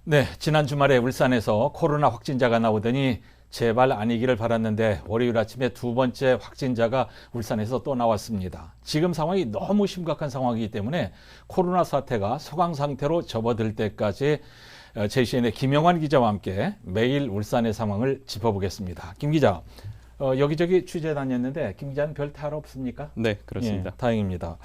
네, 지난 주말에 울산에서 코로나 확진자가 나오더니 제발 아니기를 바랐는데 월요일 아침에 두 번째 확진자가 울산에서 또 나왔습니다. 지금 상황이 너무 심각한 상황이기 때문에 코로나 사태가 소강 상태로 접어들 때까지 JCN의 김영환 기자와 함께 매일 울산의 상황을 짚어보겠습니다. 김 기자, 여기저기 취재 다녔는데 김 기자는 별 탈 없습니까? 네, 그렇습니다. 예, 다행입니다.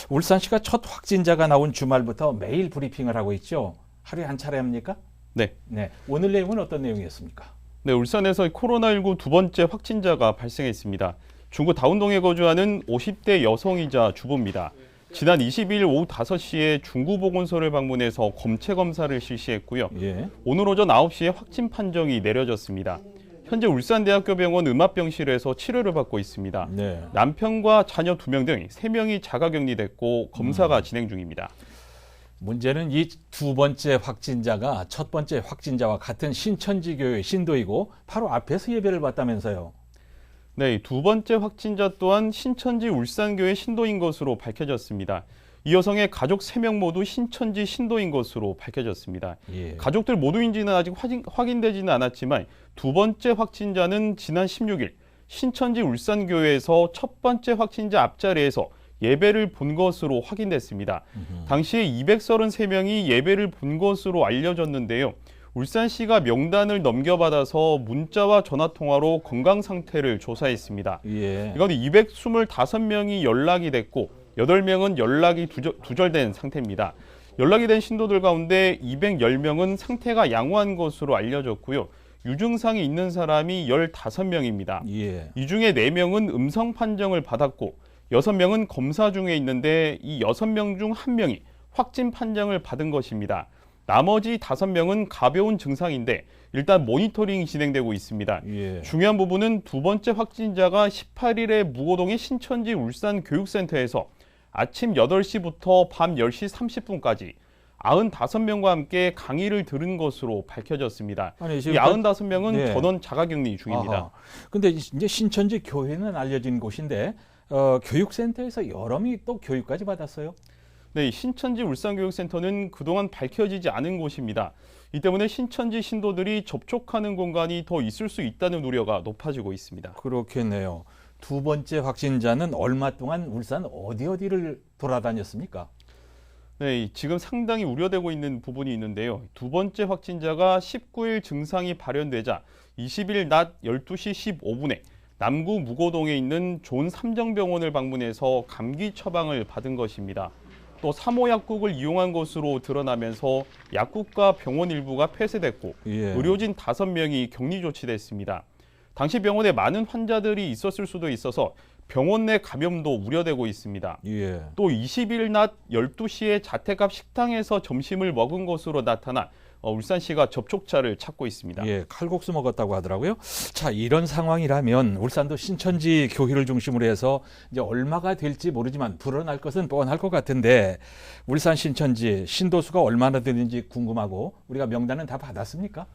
울산시가 첫 확진자가 나온 주말부터 매일 브리핑을 하고 있죠. 하루에 한 차례 합니까? 네. 네. 오늘 내용은 어떤 내용이었습니까? 네, 울산에서 코로나19 두 번째 확진자가 발생했습니다. 중구 다운동에 거주하는 50대 여성이자 주부입니다. 지난 22일 오후 5시에 중구보건소를 방문해서 검체 검사를 실시했고요. 예. 오늘 오전 9시에 확진 판정이 내려졌습니다. 현재 울산대학교병원 음압병실에서 치료를 받고 있습니다. 네. 남편과 자녀 2명 등 3명이 자가격리됐고 검사가 진행 중입니다. 문제는 이 두 번째 확진자가 첫 번째 확진자와 같은 신천지 교회 신도이고 바로 앞에서 예배를 받다면서요. 네, 두 번째 확진자 또한 신천지 울산교회 신도인 것으로 밝혀졌습니다. 이 여성의 가족 3명 모두 신천지 신도인 것으로 밝혀졌습니다. 예. 가족들 모두인지는 아직 확인되지는 않았지만 두 번째 확진자는 지난 16일 신천지 울산교회에서 첫 번째 확진자 앞자리에서 예배를 본 것으로 확인됐습니다. 당시에 233명이 예배를 본 것으로 알려졌는데요. 울산시가 명단을 넘겨받아서 문자와 전화통화로 건강 상태를 조사했습니다. 예. 이건 225명이 연락이 됐고 8명은 연락이 두절된 상태입니다. 연락이 된 신도들 가운데 210명은 상태가 양호한 것으로 알려졌고요. 유증상이 있는 사람이 15명입니다. 예. 이 중에 4명은 음성 판정을 받았고 6명은 검사 중에 있는데 이 6명 중 1명이 확진 판정을 받은 것입니다. 나머지 5명은 가벼운 증상인데 일단 모니터링이 진행되고 있습니다. 예. 중요한 부분은 두 번째 확진자가 18일에 무고동의 신천지 울산교육센터에서 아침 8시부터 밤 10시 30분까지 95명과 함께 강의를 들은 것으로 밝혀졌습니다. 아니, 이 지금 95명은 네. 전원 자가격리 중입니다. 근데 이제 신천지 교회는 알려진 곳인데 교육센터에서 여러명이 또 교육까지 받았어요. 네, 신천지 울산교육센터는 그동안 밝혀지지 않은 곳입니다. 이 때문에 신천지 신도들이 접촉하는 공간이 더 있을 수 있다는 우려가 높아지고 있습니다. 그렇겠네요. 두 번째 확진자는 얼마 동안 울산 어디를 돌아다녔습니까? 네, 지금 상당히 우려되고 있는 부분이 있는데요. 두 번째 확진자가 19일 증상이 발현되자 20일 낮 12시 15분에 남구 무고동에 있는 존 삼정병원을 방문해서 감기 처방을 받은 것입니다. 또 3호 약국을 이용한 것으로 드러나면서 약국과 병원 일부가 폐쇄됐고 예. 의료진 5명이 격리 조치됐습니다. 당시 병원에 많은 환자들이 있었을 수도 있어서 병원 내 감염도 우려되고 있습니다. 예. 또 20일 낮 12시에 자택 앞 식당에서 점심을 먹은 것으로 나타나 울산시가 접촉자를 찾고 있습니다. 예, 칼국수 먹었다고 하더라고요. 자, 이런 상황이라면 울산도 신천지 교회를 중심으로 해서 이제 얼마가 될지 모르지만 불어날 것은 뻔할 것 같은데 울산 신천지 신도수가 얼마나 되는지 궁금하고 우리가 명단은 다 받았습니까?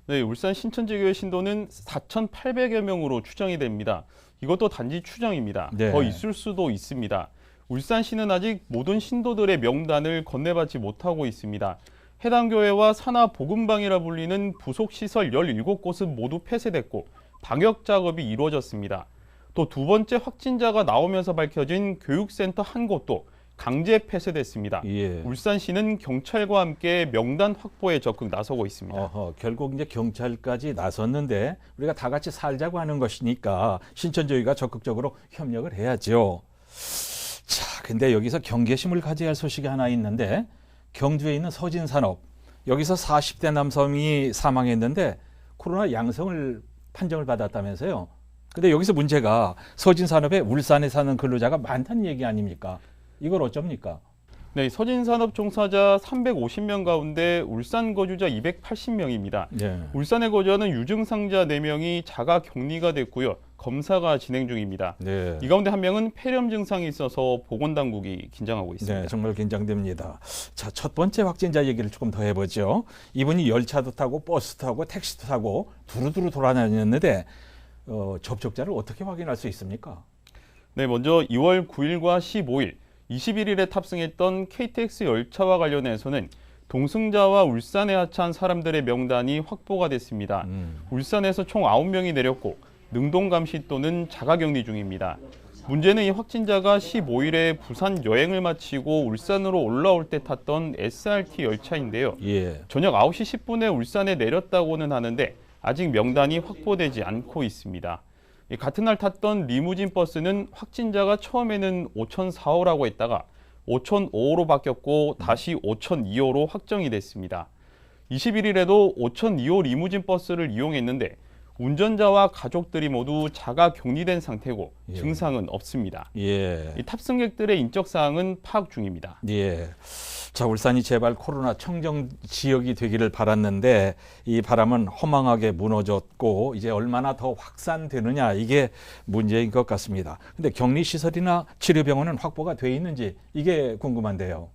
네, 울산 신천지교회 신도는 4,800여 명으로 추정이 됩니다. 이것도 단지 추정입니다. 네. 더 있을 수도 있습니다. 울산시는 아직 모든 신도들의 명단을 건네받지 못하고 있습니다. 해당 교회와 산하 복음방이라 불리는 부속 시설 17곳은 모두 폐쇄됐고 방역 작업이 이루어졌습니다. 또 두 번째 확진자가 나오면서 밝혀진 교육센터 한 곳도 강제 폐쇄됐습니다. 예. 울산시는 경찰과 함께 명단 확보에 적극 나서고 있습니다. 결국 이제 경찰까지 나섰는데 우리가 다 같이 살자고 하는 것이니까 신천지교회가 적극적으로 협력을 해야죠. 자, 근데 여기서 경계심을 가져야 할 소식이 하나 있는데 경주에 있는 서진산업 여기서 40대 남성이 사망했는데 코로나 양성을 판정을 받았다면서요. 근데 여기서 문제가 서진산업에 울산에 사는 근로자가 많다는 얘기 아닙니까? 이걸 어쩝니까? 네, 서진산업 종사자 350명 가운데 울산 거주자 280명입니다. 네. 울산에 거주하는 유증상자 4명이 자가 격리가 됐고요. 검사가 진행 중입니다. 네. 이 가운데 1명은 폐렴 증상이 있어서 보건당국이 긴장하고 있습니다. 네, 정말 긴장됩니다. 자, 첫 번째 확진자 얘기를 조금 더 해보죠. 이분이 열차도 타고 버스 타고 택시도 타고 두루두루 돌아다녔는데 접촉자를 어떻게 확인할 수 있습니까? 네, 먼저 2월 9일과 15일, 21일에 탑승했던 KTX 열차와 관련해서는 동승자와 울산에 하차한 사람들의 명단이 확보가 됐습니다. 울산에서 총 9명이 내렸고 능동감시 또는 자가격리 중입니다. 문제는 이 확진자가 15일에 부산 여행을 마치고 울산으로 올라올 때 탔던 SRT 열차인데요. 예. 저녁 9시 10분에 울산에 내렸다고는 하는데 아직 명단이 확보되지 않고 있습니다. 같은 날 탔던 리무진 버스는 확진자가 처음에는 5004호라고 했다가 5005호로 바뀌었고 다시 5002호로 확정이 됐습니다. 21일에도 5002호 리무진 버스를 이용했는데 운전자와 가족들이 모두 자가 격리된 상태고 예. 증상은 없습니다. 예. 이 탑승객들의 인적 사항은 파악 중입니다. 예. 자, 울산이 제발 코로나 청정 지역이 되기를 바랐는데 이 바람은 허망하게 무너졌고 이제 얼마나 더 확산되느냐 이게 문제인 것 같습니다. 근데 격리시설이나 치료병원은 확보가 돼 있는지 이게 궁금한데요.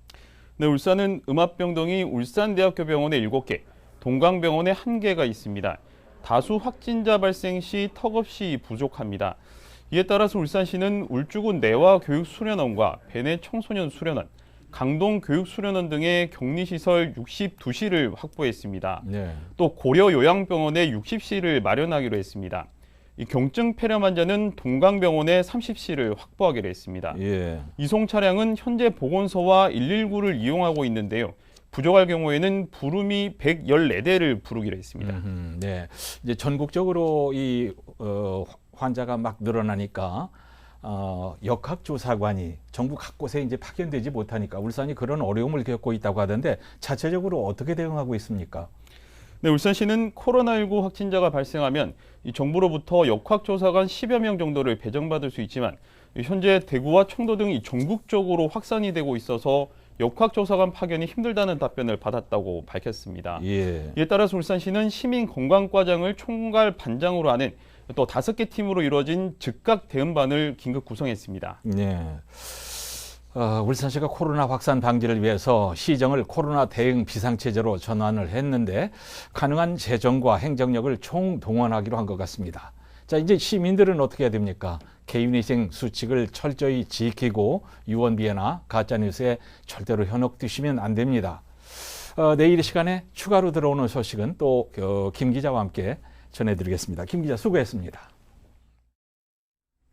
네, 울산은 음압병동이 울산대학교 병원에 7개, 동강병원에 1개가 있습니다. 다수 확진자 발생 시 턱없이 부족합니다. 이에 따라서 울산시는 울주군 내화교육수련원과 배내 청소년 수련원, 강동 교육수련원 등의 격리시설 62시를 확보했습니다. 네. 또 고려요양병원에 60시를 마련하기로 했습니다. 이 경증 폐렴 환자는 동강병원에 30시를 확보하기로 했습니다. 예. 이송 차량은 현재 보건소와 119를 이용하고 있는데요. 부족할 경우에는 부름이 114대를 부르기로 했습니다. 네. 이제 전국적으로 이 환자가 막 늘어나니까 역학조사관이 정부 각 곳에 이제 파견되지 못하니까 울산이 그런 어려움을 겪고 있다고 하던데 자체적으로 어떻게 대응하고 있습니까? 네, 울산시는 코로나19 확진자가 발생하면 이 정부로부터 역학조사관 10여 명 정도를 배정받을 수 있지만 현재 대구와 청도 등이 전국적으로 확산이 되고 있어서 역학조사관 파견이 힘들다는 답변을 받았다고 밝혔습니다. 예. 이에 따라서 울산시는 시민건강과장을 총괄 반장으로 하는 또 5개 팀으로 이루어진 즉각 대응반을 긴급 구성했습니다. 네. 울산시가 코로나 확산 방지를 위해서 시정을 코로나 대응 비상체제로 전환을 했는데 가능한 재정과 행정력을 총동원하기로 한 것 같습니다. 자, 이제 시민들은 어떻게 해야 됩니까? 개인위생 수칙을 철저히 지키고 유언비어나 가짜뉴스에 절대로 현혹되시면 안 됩니다. 내일 이 시간에 추가로 들어오는 소식은 또 김 기자와 함께 전해드리겠습니다. 김 기자 수고했습니다.